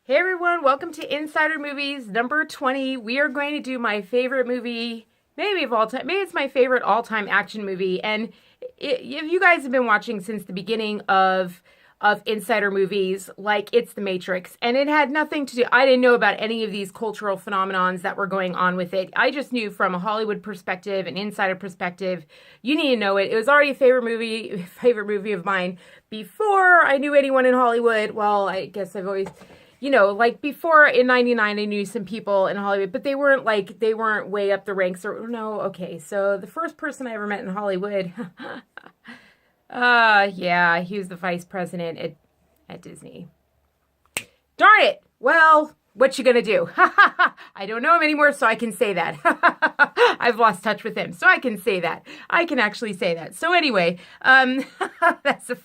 Hey everyone, welcome to Insider Movies number 20. We are going to do my favorite movie, maybe of all time. Maybe it's my favorite all-time action movie. And if you guys have been watching since the beginning of Insider Movies, like it's The Matrix. And it had nothing to do, I didn't know about any of these cultural phenomenons that were going on with it. I just knew from a Hollywood perspective, an insider perspective, you need to know it. It was already a favorite movie of mine before I knew anyone in Hollywood. Well, I guess I've always... like before in 99, I knew some people in Hollywood, but they weren't way up the ranks or no. Okay. So the first person I ever met in Hollywood, yeah, he was the vice president at Disney. Darn it. Well, what you gonna do? I don't know him anymore, so I can say that. I've lost touch with him, so I can say that. I can actually say that. So anyway, that's the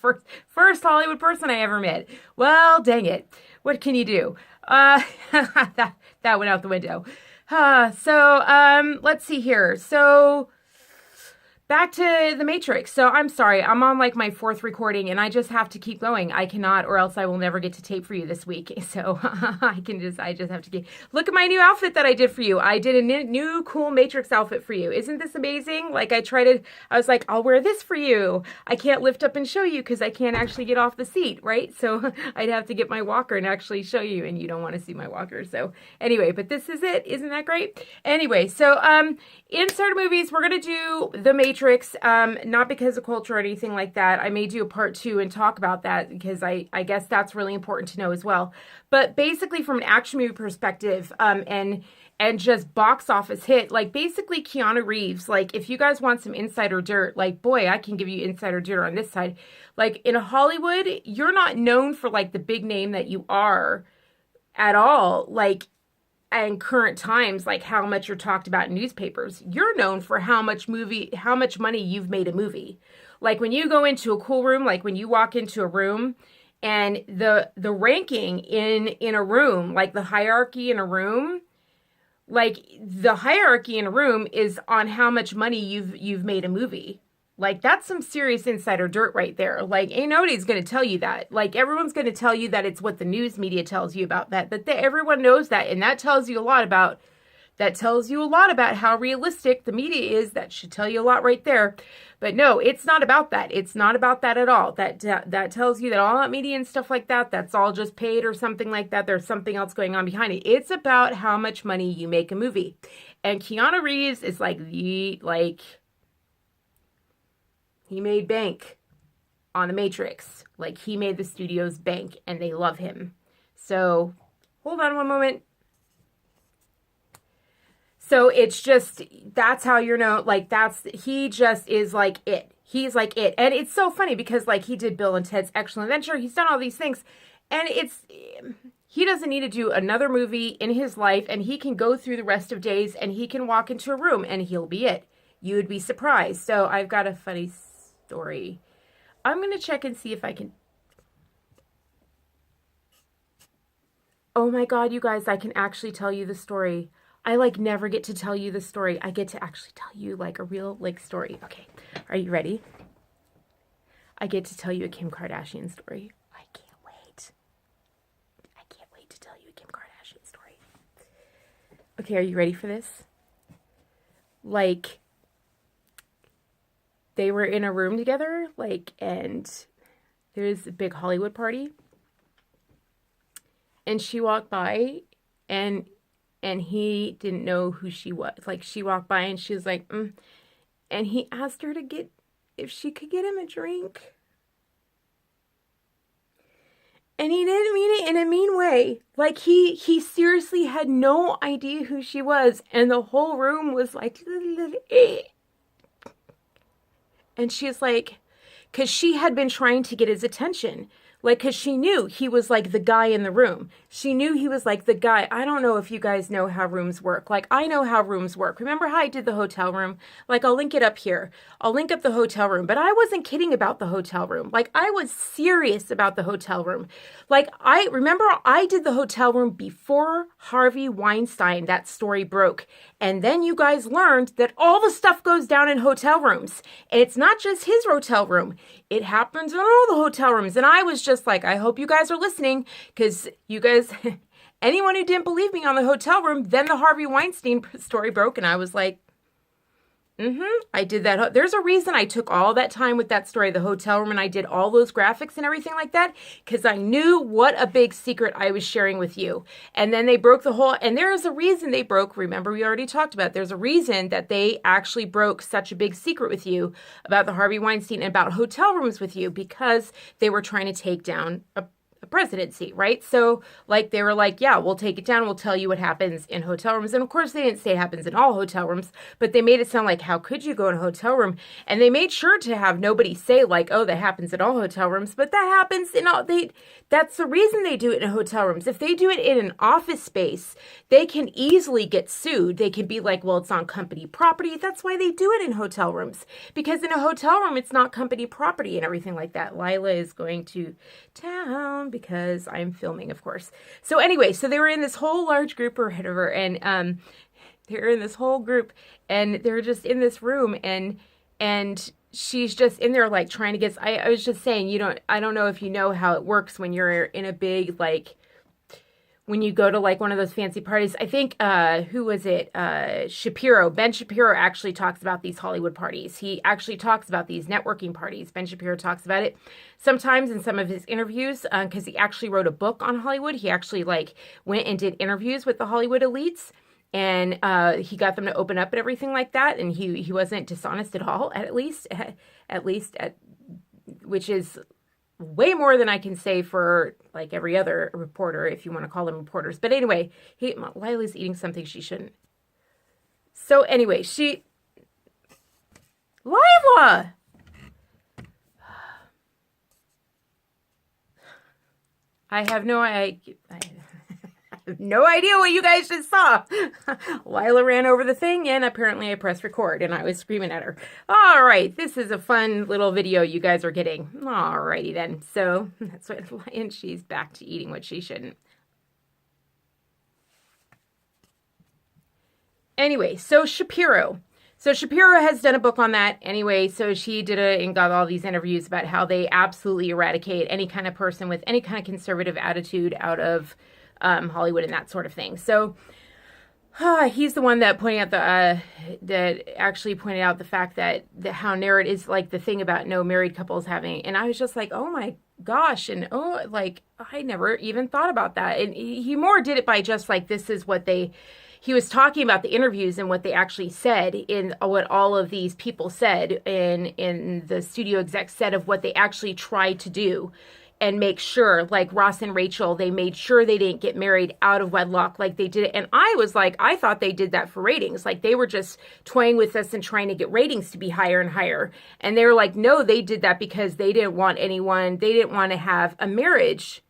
first Hollywood person I ever met. Well, dang it. What can you do? That went out the window. Let's see here. So back to The Matrix. So I'm sorry, I'm on like my fourth recording and I just have to keep going. I cannot, or else I will never get to tape for you this week. So I just have to look at my new outfit that I did for you. I did a new cool Matrix outfit for you. Isn't this amazing? Like I was like, I'll wear this for you. I can't lift up and show you because I can't actually get off the seat, right? So I'd have to get my walker and actually show you, and you don't want to see my walker. So anyway, but this is it. Isn't that great? Anyway, so Insider Movies, we're going to do The Matrix. Not because of culture or anything like that. I may do a part 2 and talk about that because I guess that's really important to know as well. But basically from an action movie perspective, and just box office hit, like basically Keanu Reeves, like if you guys want some insider dirt, like boy, I can give you insider dirt on this side. Like in Hollywood, you're not known for like the big name that you are at all. Like in current times, like how much you're talked about in newspapers. You're known for how much money you've made a movie. Like when you go into a cool room, like when you walk into a room and the ranking in a room, like the hierarchy in a room, like the hierarchy in a room is on how much money you've made a movie. Like, that's some serious insider dirt right there. Like, ain't nobody's going to tell you that. Like, everyone's going to tell you that it's what the news media tells you about that. But everyone knows that, and that tells you a lot about how realistic the media is. That should tell you a lot right there. But no, it's not about that. It's not about that at all. That tells you that all that media and stuff like that, that's all just paid or something like that. There's something else going on behind it. It's about how much money you make a movie. And Keanu Reeves is he made bank on The Matrix. Like, he made the studios bank, and they love him. So, hold on one moment. So, it's just, that's how you're known. Like, he just is like it. He's like it. And it's so funny because, like, he did Bill and Ted's Excellent Adventure. He's done all these things. And he doesn't need to do another movie in his life, and he can go through the rest of days, and he can walk into a room, and he'll be it. You would be surprised. So, I've got a funny story. I'm going to check and see if I can. Oh my God, you guys, I can actually tell you the story. I never get to tell you the story. I get to actually tell you like a real story. Okay. Are you ready? I get to tell you a Kim Kardashian story. I can't wait. I can't wait to tell you a Kim Kardashian story. Okay. Are you ready for this? They were in a room together, and there's a big Hollywood party. And she walked by, and he didn't know who she was. Like, she walked by, and she was like, And he asked her if she could get him a drink. And he didn't mean it in a mean way. Like, he seriously had no idea who she was. And the whole room was like, and she's like, because she had been trying to get his attention. Like, because she knew he was like the guy in the room. She knew he was like the guy. I don't know if you guys know how rooms work. Like, I know how rooms work. Remember how I did the hotel room? Like, I'll link it up here. I'll link up the hotel room. But I wasn't kidding about the hotel room. Like, I was serious about the hotel room. Like, I remember I did the hotel room before Harvey Weinstein, that story broke. And then you guys learned that all the stuff goes down in hotel rooms. And it's not just his hotel room. It happens in all the hotel rooms. And I was just just like, I hope you guys are listening, because you guys, anyone who didn't believe me on the hotel room, then the Harvey Weinstein story broke, and I was like, I did that. There's a reason I took all that time with that story, the hotel room, and I did all those graphics and everything like that, because I knew what a big secret I was sharing with you. And then they broke the whole, and there is a reason they broke. Remember, we already talked about, there's a reason that they actually broke such a big secret with you about the Harvey Weinstein and about hotel rooms with you, because they were trying to take down a presidency, right? So like they were like, yeah, we'll take it down. We'll tell you what happens in hotel rooms. And of course they didn't say it happens in all hotel rooms, but they made it sound like, how could you go in a hotel room? And they made sure to have nobody say like, oh, that happens in all hotel rooms, but that happens in all, that's the reason they do it in hotel rooms. If they do it in an office space, they can easily get sued. They can be like, well, it's on company property. That's why they do it in hotel rooms, because in a hotel room, it's not company property and everything like that. Lila is going to town because I'm filming, of course. So anyway, so they were in this whole large group or whatever, and they're in this whole group, and they're just in this room, and she's just in there like trying to get, I was just saying, I don't know if you know how it works when you're in a big, like, when you go to like one of those fancy parties. I think, who was it? Shapiro. Ben Shapiro actually talks about these Hollywood parties. He actually talks about these networking parties. Ben Shapiro talks about it sometimes in some of his interviews, because he actually wrote a book on Hollywood. He actually like went and did interviews with the Hollywood elites, and he got them to open up and everything like that. And he wasn't dishonest at all, at least, which is way more than I can say for like every other reporter, if you want to call them reporters. But anyway, Lila's eating something she shouldn't. So anyway, Lila! I have no idea what you guys just saw. Lila ran over the thing, and apparently I pressed record, and I was screaming at her. All right, this is a fun little video you guys are getting. All righty then. So that's what, and she's back to eating what she shouldn't. Anyway, so Shapiro. So Shapiro has done a book on that anyway. So she did and got all these interviews about how they absolutely eradicate any kind of person with any kind of conservative attitude out of Hollywood and that sort of thing. So he's the one that pointed out that actually pointed out the fact that how narrow it is, like the thing about no married couples having, and I was just like, oh my gosh, and like I never even thought about that. And he more did it by just like, this is what he was talking about the interviews and what they actually said, in what all of these people said in the studio exec said of what they actually tried to do and make sure, like Ross and Rachel, they made sure they didn't get married out of wedlock like they did it. And I was like, I thought they did that for ratings. Like they were just toying with us and trying to get ratings to be higher and higher. And they were like, no, they did that because they didn't want they didn't want to have a marriage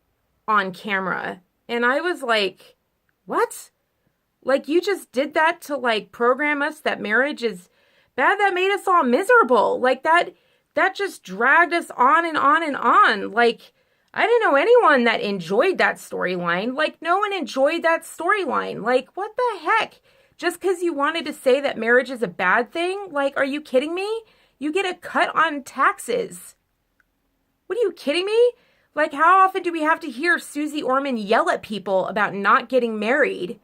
on camera. And I was like, what? Like you just did that to like program us that marriage is bad? That made us all miserable. Like that just dragged us on and on and on. Like, I didn't know anyone that enjoyed that storyline. Like, no one enjoyed that storyline. Like, what the heck? Just because you wanted to say that marriage is a bad thing? Like, are you kidding me? You get a cut on taxes. What are you kidding me? Like, how often do we have to hear Susie Orman yell at people about not getting married?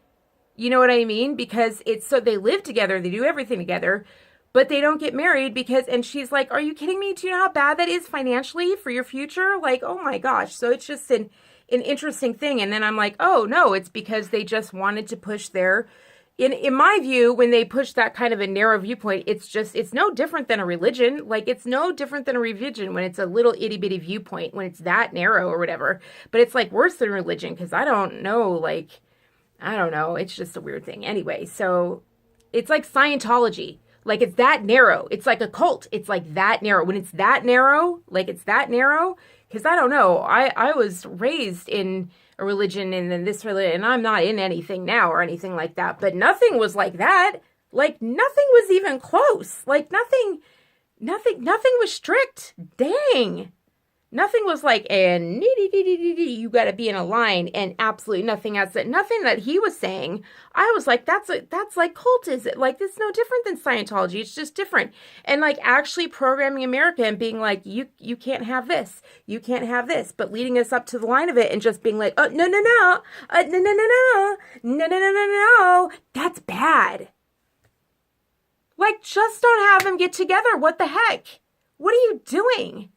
You know what I mean? Because it's so they live together, they do everything together, but they don't get married because, and she's like, are you kidding me? Do you know how bad that is financially for your future? Like, oh my gosh. So it's just an interesting thing. And then I'm like, oh no, it's because they just wanted to push in my view, when they push that kind of a narrow viewpoint, it's no different than a religion. Like it's no different than a religion when it's a little itty bitty viewpoint, when it's that narrow or whatever, but it's like worse than religion. Cause I don't know. It's just a weird thing. Anyway, so it's like Scientology. Like it's that narrow. It's like a cult. It's like that narrow. When it's that narrow, because I don't know. I was raised in a religion and then this religion, and I'm not in anything now or anything like that. But nothing was like that. Like nothing was even close. Like nothing was strict. Dang. Nothing was like, and you got to be in a line, and absolutely nothing else. Nothing that he was saying. I was like, that's like cultism. Like, it's no different than Scientology. It's just different. And like actually programming America and being like, you can't have this, you can't have this, but leading us up to the line of it and just being like, oh no no no, no no no no no no no no no, that's bad. Like, just don't have them get together. What the heck? What are you doing?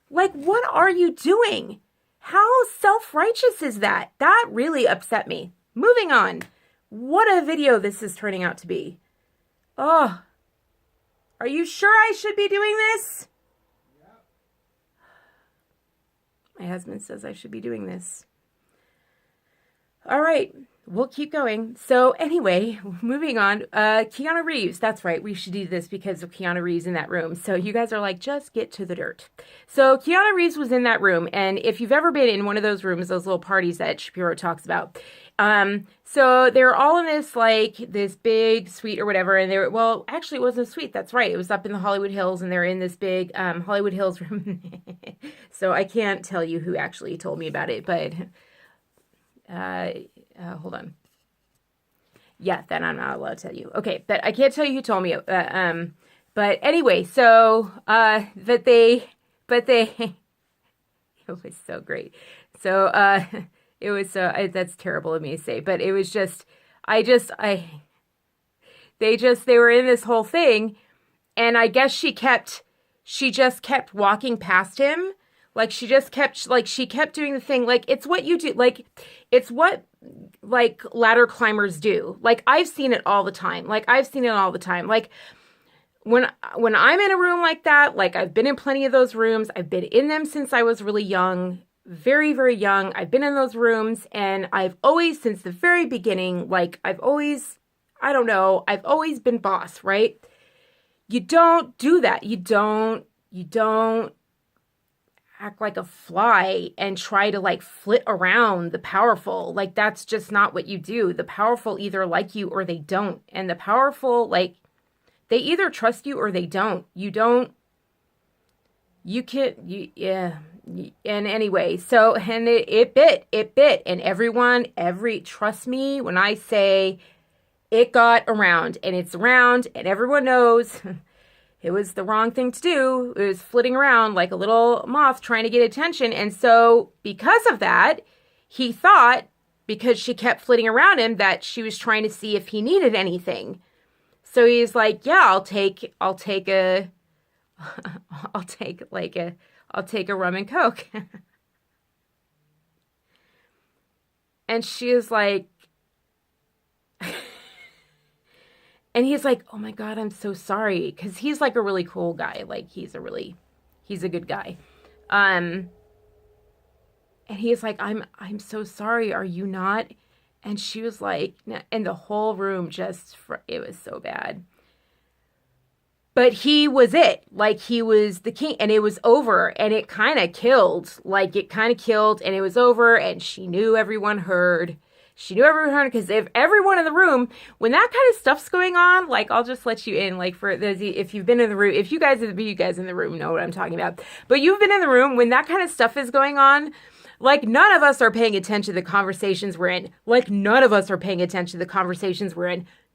Like, what are you doing? How self-righteous is that? That really upset me. Moving on. What a video this is turning out to be. Oh, are you sure I should be doing this? My husband says I should be doing this. All right, we'll keep going. So anyway, moving on. Keanu Reeves. That's right. We should do this because of Keanu Reeves in that room. So you guys are like, just get to the dirt. So Keanu Reeves was in that room. And if you've ever been in one of those rooms, those little parties that Shapiro talks about. So they were all in this, like, this big suite or whatever. And they were, well, actually it wasn't a suite. That's right. It was up in the Hollywood Hills, and they're in this big, Hollywood Hills room. So I can't tell you who actually told me about it, but, hold on. Yeah, then I'm not allowed to tell you. Okay, but I can't tell you who told me. But anyway, so it was so great. So it was so that's terrible of me to say, but it was just they were in this whole thing, and I guess she just kept walking past him. Like, she kept doing the thing. Like, it's what you do. Like, it's what, like, ladder climbers do. Like, I've seen it all the time. Like, when I'm in a room like that, like, I've been in plenty of those rooms. I've been in them since I was really young, very, very young. I've been in those rooms, and I've always, since the very beginning, like, I've always been boss, right? You don't do that. You don't act like a fly and try to, like, flit around the powerful. Like, that's just not what you do. The powerful either like you or they don't. And the powerful, like, they either trust you or they don't. And anyway, so, and it bit. And trust me when I say it got around, and it's around, and everyone knows it was the wrong thing to do. It was flitting around like a little moth trying to get attention. And so because of that, he thought, because she kept flitting around him, that she was trying to see if he needed anything. So he's like, yeah, I'll take a rum and Coke. And she is like, and he's like, oh my God, I'm so sorry. Cause he's like a really cool guy. Like, he's a good guy. And he's like, I'm so sorry. Are you not? And she was like, and the whole room it was so bad. But he was it. Like, he was the king, and it was over, and it kind of killed. Like, it kind of killed, and it was over, and she knew everyone heard. Because if everyone in the room, when that kind of stuff's going on, like, I'll just let you in, like, for those, if you've been in the room, if you guys in the room know what I'm talking about, but you've been in the room when that kind of stuff is going on, like, none of us are paying attention to the conversations we're in.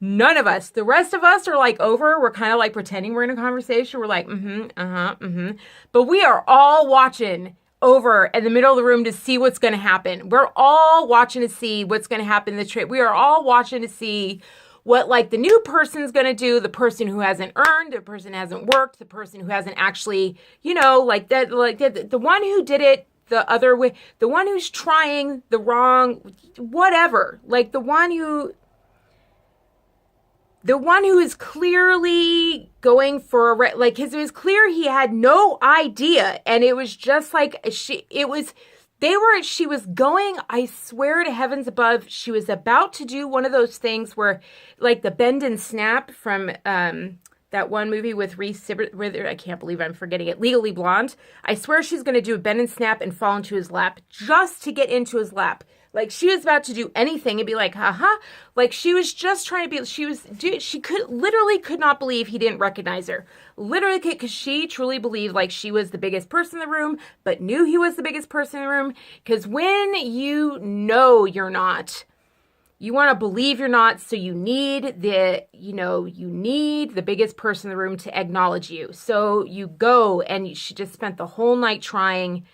None of us. The rest of us are, like, over. We're kind of, like, pretending we're in a conversation. We're like, But we are all watching over in the middle of the room to see what's going to happen. We're all watching to see what's going to happen in the trip. We are all watching to see what, like, the new person's going to do, the person who hasn't earned, the person who hasn't worked, the person who hasn't actually, like that, like the one who did it the other way, the one who's trying the wrong, whatever, like the one who is clearly going for because it was clear he had no idea. And it was just like, she was going, I swear to heavens above, she was about to do one of those things where, like, the bend and snap from, that one movie with Reese, I can't believe I'm forgetting it, Legally Blonde. I swear she's going to do a bend and snap and fall into his lap just to get into his lap. Like she was about to do anything and be like, haha. Like she was just trying to be, she could not believe he didn't recognize her. Literally, because she truly believed like she was the biggest person in the room, but knew he was the biggest person in the room. Because when you know you're not, you want to believe you're not, so you need the biggest person in the room to acknowledge you. So you go, and she just spent the whole night trying.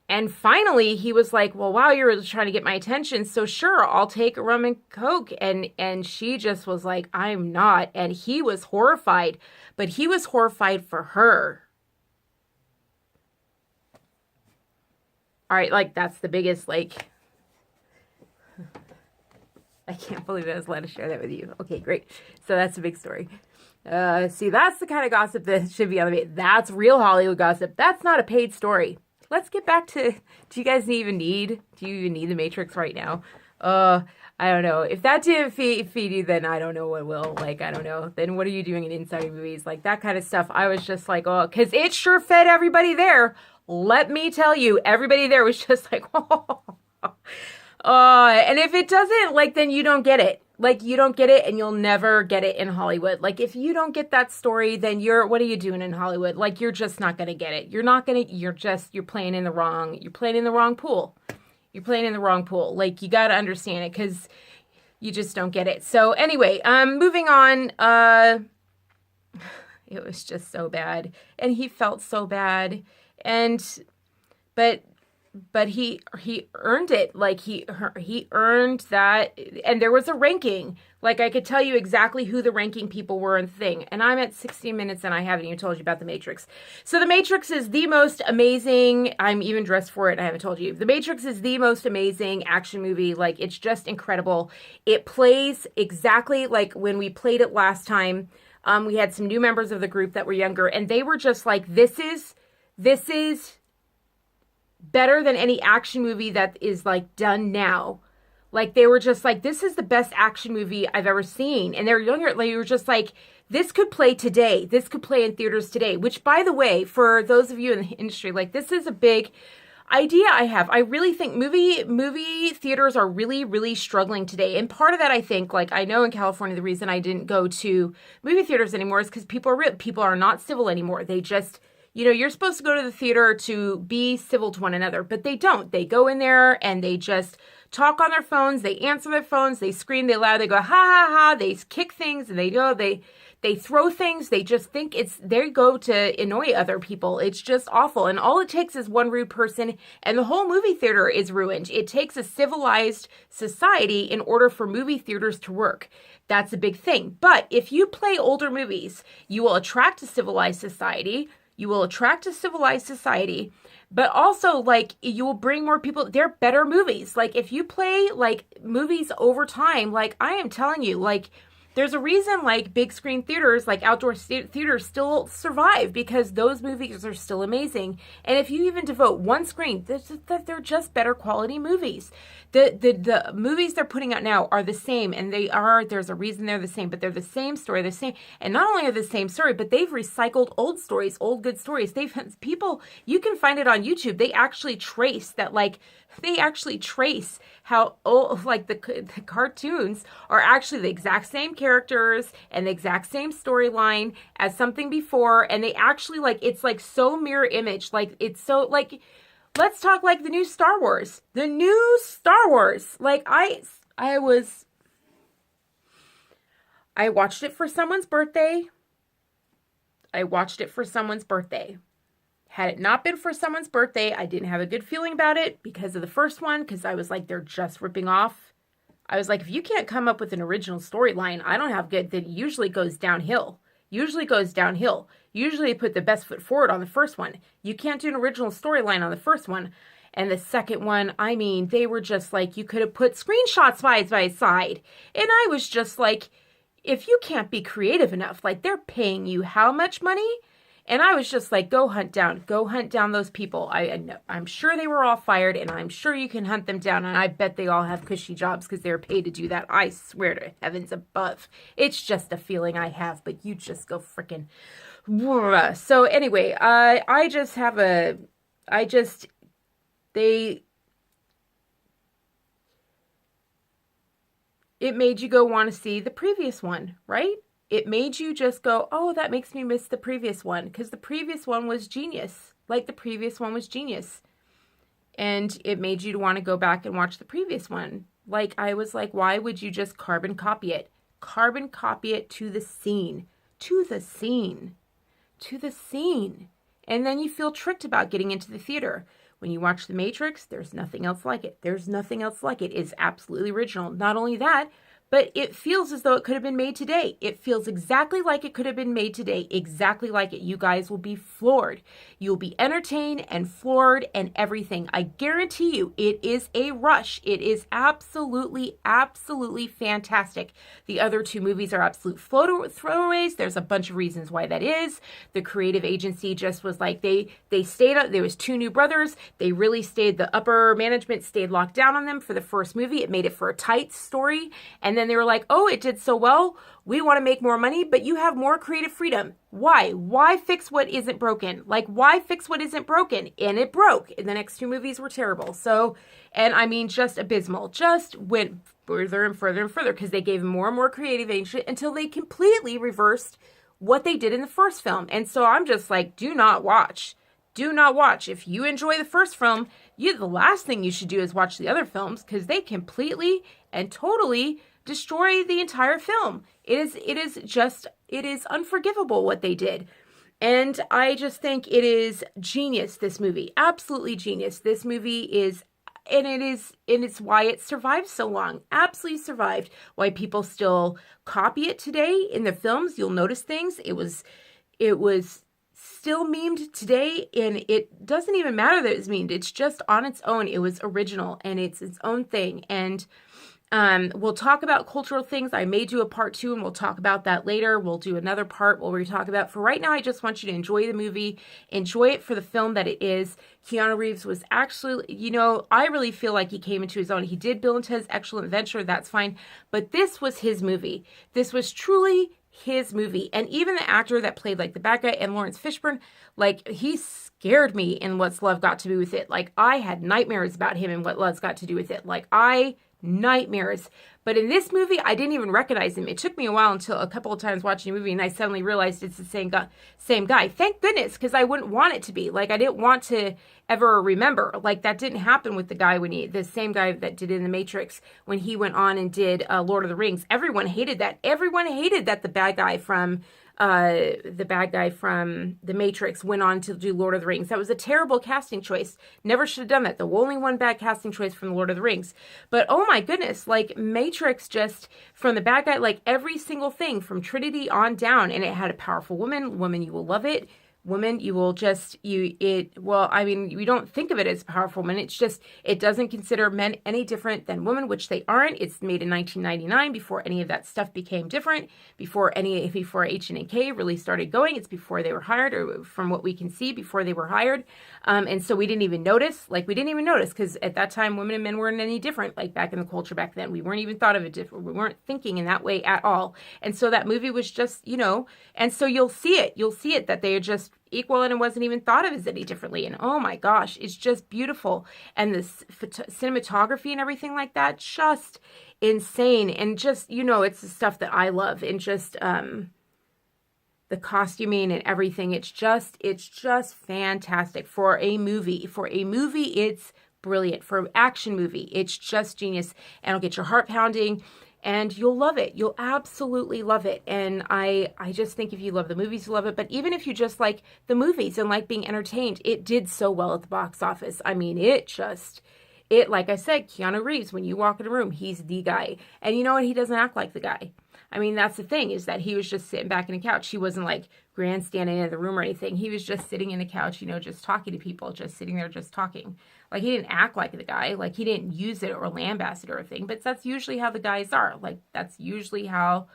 And finally, he was like, well, wow, you're really trying to get my attention. So sure, I'll take a rum and coke. And she just was like, I'm not. And he was horrified, but he was horrified for her. All right, like that's the biggest, like, I can't believe I was allowed to share that with you. Okay, great. So that's a big story. See, that's the kind of gossip that should be on the page. That's real Hollywood gossip. That's not a paid story. Let's get back to, do you even need The Matrix right now? I don't know. If that didn't feed you, then I don't know what will. Like, I don't know. Then what are you doing in inside movies? Like, that kind of stuff. I was just like, oh, because it sure fed everybody there. Let me tell you, everybody there was just like, oh. And if it doesn't, like, then you don't get it. Like, you don't get it, and you'll never get it in Hollywood. Like, if you don't get that story, then what are you doing in Hollywood? Like, you're just not going to get it. You're playing in the wrong pool. You're playing in the wrong pool. Like, you got to understand it, because you just don't get it. So, anyway, moving on, it was just so bad, and he felt so bad, but he earned it. Like he earned that, and there was a ranking. Like I could tell you exactly who the ranking people were in the thing. And I'm at 16 minutes and I haven't even told you about The Matrix. So The Matrix is the most amazing, I'm even dressed for it, I haven't told you. The Matrix is the most amazing action movie. Like it's just incredible. It plays exactly like when we played it last time. We had some new members of the group that were younger, and they were just like, this is better than any action movie that is like done now. Like they were just like, this is the best action movie I've ever seen. And they're younger. Like, you were just like, this could play today. This could play in theaters today. Which, by the way, for those of you in the industry, like this is a big idea I have. I really think movie theaters are really, really struggling today. And part of that, I think, like I know in California, the reason I didn't go to movie theaters anymore is because people are not civil anymore. They just, you're supposed to go to the theater to be civil to one another, but they don't. They go in there and they just talk on their phones. They answer their phones. They scream. They laugh. They go, ha, ha, ha. They kick things and they throw things. They just think they go to annoy other people. It's just awful. And all it takes is one rude person and the whole movie theater is ruined. It takes a civilized society in order for movie theaters to work. That's a big thing. But if you play older movies, you will attract a civilized society. But also, like, you will bring more people. They're better movies. Like, if you play, like, movies over time, like, I am telling you, like, there's a reason, like, big screen theaters, like, outdoor theaters still survive because those movies are still amazing. And if you even devote one screen, they're just better quality movies. The movies they're putting out now are the same, and there's a reason they're the same, but they're the same story, and not only are the same story, but they've recycled old stories, old good stories. You can find it on YouTube. They actually trace how old, like the cartoons are actually the exact same characters and the exact same storyline as something before, and they actually, like, it's like so mirror image, like it's so, like, let's talk like the new Star Wars. Like I watched it for someone's birthday. Had it not been for someone's birthday, I didn't have a good feeling about it because of the first one, because I was like, they're just ripping off. I was like, if you can't come up with an original storyline, I don't have good, then it usually goes downhill. Usually put the best foot forward on the first one. You can't do an original storyline on the first one. And the second one, I mean, they were just like, you could have put screenshots side by side. And I was just like, if you can't be creative enough, like, they're paying you how much money? And I was just like, go hunt down those people. I'm sure they were all fired, and I'm sure you can hunt them down. And I bet they all have cushy jobs because they're paid to do that. I swear to heavens above. It's just a feeling I have, but you just go freaking. So anyway, it made you go want to see the previous one, right? It made you just go, oh, that makes me miss the previous one, because the previous one was genius. Like, the previous one was genius. And it made you want to go back and watch the previous one. Like, I was like, why would you just carbon copy it? Carbon copy it to the scene. To the scene. To the scene. And then you feel tricked about getting into the theater. When you watch The Matrix, there's nothing else like it. There's nothing else like it. It's absolutely original. Not only that, but it feels as though it could have been made today. It feels exactly like it could have been made today. Exactly like it. You guys will be floored. You'll be entertained and floored and everything. I guarantee you, it is a rush. It is absolutely, absolutely fantastic. The other two movies are absolute throwaways. There's a bunch of reasons why that is. The creative agency just was like, they stayed up. There was two new brothers. They really stayed, the upper management stayed locked down on them for the first movie. It made it for a tight story. And then they were like, oh, it did so well. We want to make more money, but you have more creative freedom. Why? Why fix what isn't broken? Like, why fix what isn't broken? And it broke. And the next two movies were terrible. So, and I mean, just abysmal. Just went further and further and further because they gave more and more creative agency until they completely reversed what they did in the first film. And so I'm just like, do not watch. Do not watch. If you enjoy the first film, the last thing you should do is watch the other films, because they completely and totally destroy the entire film. It is unforgivable what they did. And I just think it is genius, this movie. Absolutely genius. This movie is, and it's why it survived so long. Absolutely survived. Why people still copy it today in the films. You'll notice things. It was still memed today, and it doesn't even matter that it's memed. It's just on its own. It was original, and it's its own thing. And we'll talk about cultural things. I may do a part 2, and we'll talk about that later. We'll do another part where we talk about, for right now, I just want you to enjoy the movie, enjoy it for the film that it is. Keanu Reeves was actually, I really feel like he came into his own. He did Bill and Ted's Excellent Adventure. That's fine. But this was his movie. This was truly his movie. And even the actor that played like the bad guy, and Lawrence Fishburne, like, he scared me in What's Love Got to Do with It. Like, I had nightmares about him and What Love's Got to Do with It. Like, nightmares. But in this movie, I didn't even recognize him. It took me a while, until a couple of times watching the movie, and I suddenly realized it's the same guy. Thank goodness, because I wouldn't want it to be. Like, I didn't want to ever remember. Like, that didn't happen with the guy the same guy that did in The Matrix, when he went on and did Lord of the Rings. Everyone hated that. Everyone hated that the bad guy from The Matrix went on to do Lord of the Rings. That was a terrible casting choice. Never should have done that. The only one bad casting choice from Lord of the Rings. But oh my goodness, like, Matrix, just from the bad guy, like, every single thing from Trinity on down, and it had a powerful woman, you will love it. Women, you will just, we don't think of it as powerful women. It's just, it doesn't consider men any different than women, which they aren't. It's made in 1999, before any of that stuff became different, before H&K really started going. It's before they were hired, or from what we can see, before they were hired. And so we didn't even notice, because at that time, women and men weren't any different, like, back in the culture back then. We weren't even thought of it different. We weren't thinking in that way at all. And so that movie was just, and so you'll see it that they are just equal, and it wasn't even thought of as any differently. And oh my gosh, it's just beautiful. And the cinematography and everything like that, just insane. And just, it's the stuff that I love. And just the costuming and everything. It's just fantastic for a movie. It's brilliant. For an action movie, it's just genius. And it'll get your heart pounding. And you'll love it. You'll absolutely love it. And I just think if you love the movies, you love it. But even if you just like the movies and like being entertained, it did so well at the box office. I mean, like I said, Keanu Reeves, when you walk in a room, he's the guy. And you know what? He doesn't act like the guy. I mean, that's the thing, is that he was just sitting back in a couch. He wasn't like grandstanding in the room or anything. He was just sitting in a couch, just talking to people, just sitting there, just talking. Like, he didn't act like the guy. Like, he didn't use it or lambast it or anything. But that's usually how the guys are. Like, that's usually how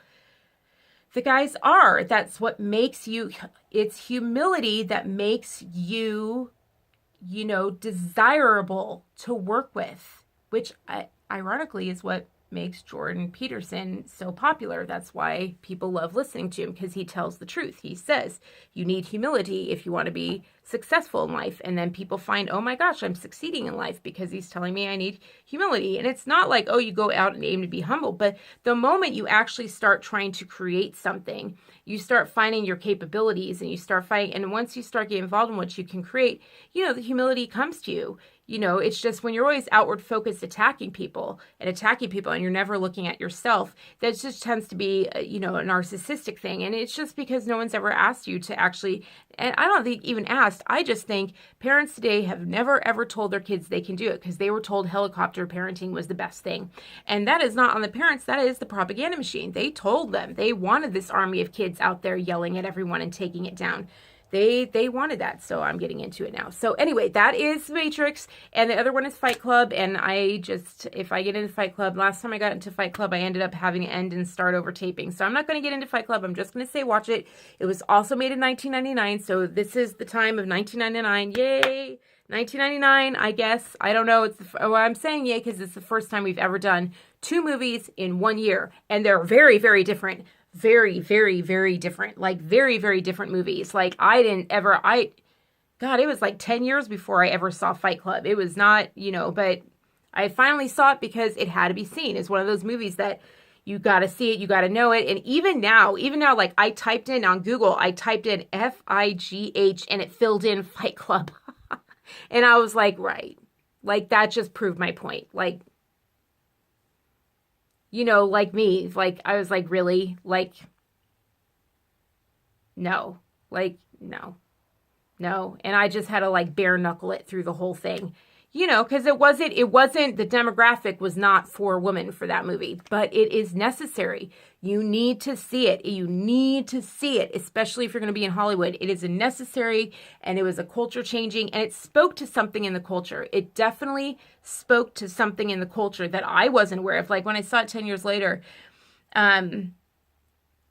the guys are. That's what makes you, it's humility that makes you, desirable to work with, which ironically is what makes Jordan Peterson so popular. That's why people love listening to him, because he tells the truth. He says you need humility if you want to be successful in life. And then people find, oh my gosh, I'm succeeding in life because he's telling me I need humility. And it's not like, oh, you go out and aim to be humble. But the moment you actually start trying to create something, you start finding your capabilities and you start finding, and once you start getting involved in what you can create, the humility comes to you. It's just when you're always outward focused attacking people and you're never looking at yourself, that just tends to be, a narcissistic thing. And it's just because no one's ever asked you to actually, and I don't think even asked, I just think parents today have never ever told their kids they can do it because they were told helicopter parenting was the best thing. And that is not on the parents, that is the propaganda machine. They told them, they wanted this army of kids out there yelling at everyone and taking it down. They wanted that, so I'm getting into it now. So anyway, that is Matrix, and the other one is Fight Club, and if I get into Fight Club, last time I got into Fight Club, I ended up having to end and start over taping. So I'm not going to get into Fight Club. I'm just going to say watch it. It was also made in 1999, so this is the time of 1999. Yay! 1999, I guess. I don't know. I'm saying yay because it's the first time we've ever done 2 movies in 1 year, and they're very, very different. Very, very, very different. Like, very, very different movies. Like, God, it was like 10 years before I ever saw Fight Club. It was not, but I finally saw it because it had to be seen. It's one of those movies that you got to see it, you got to know it. And even now, like, I typed in on Google, I typed in FIGH and it filled in Fight Club. And I was like, right. Like, that just proved my point. Like, like me, like, I was like, really? Like, no. Like, no. And I just had to, like, bare knuckle it through the whole thing. Because it wasn't, the demographic was not for women for that movie. But it is necessary. You need to see it. You need to see it, especially if you're going to be in Hollywood. It is a necessary, and it was a culture changing, and it spoke to something in the culture. It definitely spoke to something in the culture that I wasn't aware of. Like, when I saw it 10 years later,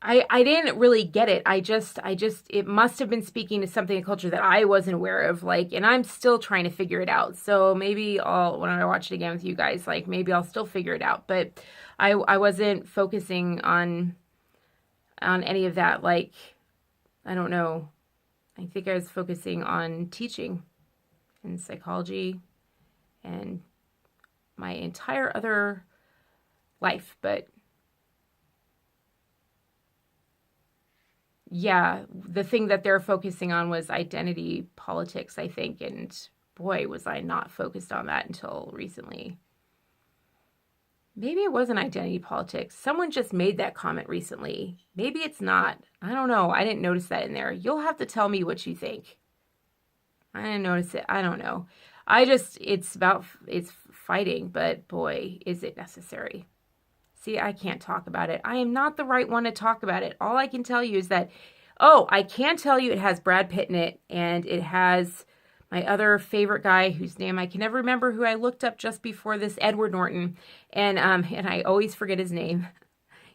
I didn't really get it. It must have been speaking to something in culture that I wasn't aware of, like, and I'm still trying to figure it out. So maybe when I watch it again with you guys, like, maybe I'll still figure it out. But I wasn't focusing on any of that. Like, I don't know. I think I was focusing on teaching and psychology and my entire other life. But yeah, the thing that they're focusing on was identity politics, I think. And boy, was I not focused on that until recently. Maybe it wasn't identity politics. Someone just made that comment recently. Maybe it's not. I don't know. I didn't notice that in there. You'll have to tell me what you think. I didn't notice it. I don't know. It's fighting, but boy, is it necessary. See, I can't talk about it. I am not the right one to talk about it. All I can tell you is that, I can tell you it has Brad Pitt in it, and it has my other favorite guy whose name I can never remember, who I looked up just before this, Edward Norton. And I always forget his name,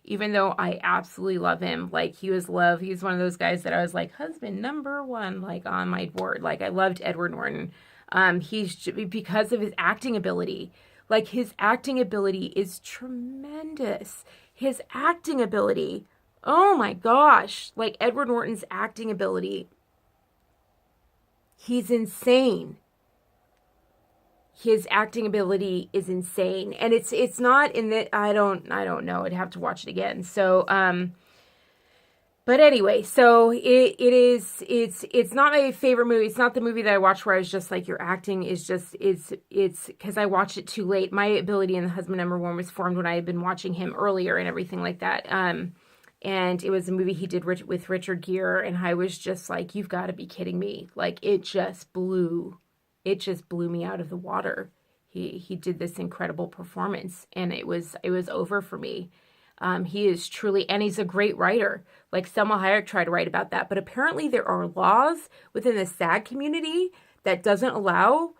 even though I absolutely love him. Like, he was love. He's one of those guys that I was like, husband number one, like, on my board. Like, I loved Edward Norton. Because of his acting ability. Like, his acting ability is tremendous. His acting ability, oh my gosh. Like, Edward Norton's acting ability, he's insane. His acting ability is insane. And it's not in the, I don't know. I'd have to watch it again. So, but anyway, so it's not my favorite movie. It's not the movie that I watched where I was just like, your acting is just, it's because I watched it too late. My ability in The Husband Number One was formed when I had been watching him earlier and everything like that. And it was a movie he did with Richard Gere, and I was just like, you've got to be kidding me. Like, it just blew me out of the water. He did this incredible performance, and it was over for me. He is truly, and he's a great writer. Like, Selma Hayek tried to write about that, but apparently there are laws within the SAG community that doesn't allow,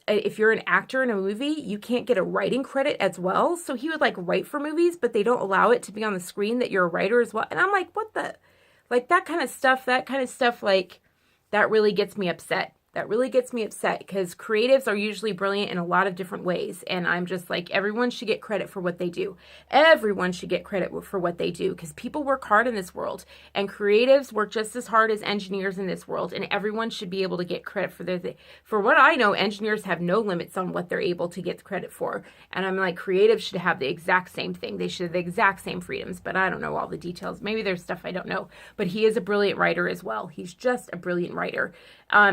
if you're an actor in a movie, you can't get a writing credit as well. So he would, like, write for movies, but they don't allow it to be on the screen that you're a writer as well. And I'm like, what the, like, that kind of stuff, like, that really gets me upset. That really gets me upset because creatives are usually brilliant in a lot of different ways. And I'm just like, everyone should get credit for what they do. Everyone should get credit for what they do because people work hard in this world and creatives work just as hard as engineers in this world. And everyone should be able to get credit for their thing. For what I know, engineers have no limits on what they're able to get credit for. And I'm like, creatives should have the exact same thing. They should have the exact same freedoms, but I don't know all the details. Maybe there's stuff I don't know, but he is a brilliant writer as well. He's just a brilliant writer.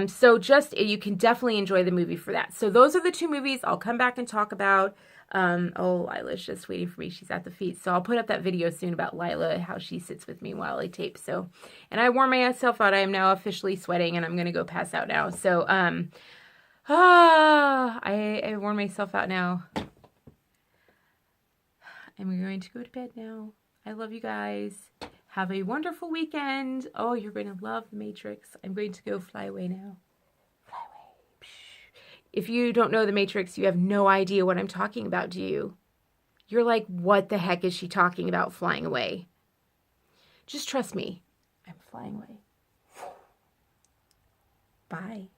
So just, you can definitely enjoy the movie for that. So those are the two movies I'll come back and talk about. Oh, Lila's just waiting for me. She's at the feet. So I'll put up that video soon about Lila, how she sits with me while I tape. So, and I wore myself out. I am now officially sweating and I'm going to go pass out now. So, I wore myself out now. I'm going to go to bed now. I love you guys. Have a wonderful weekend. Oh, you're going to love The Matrix. I'm going to go fly away now. Fly away. If you don't know The Matrix, you have no idea what I'm talking about, do you? You're like, what the heck is she talking about flying away? Just trust me. I'm flying away. Bye.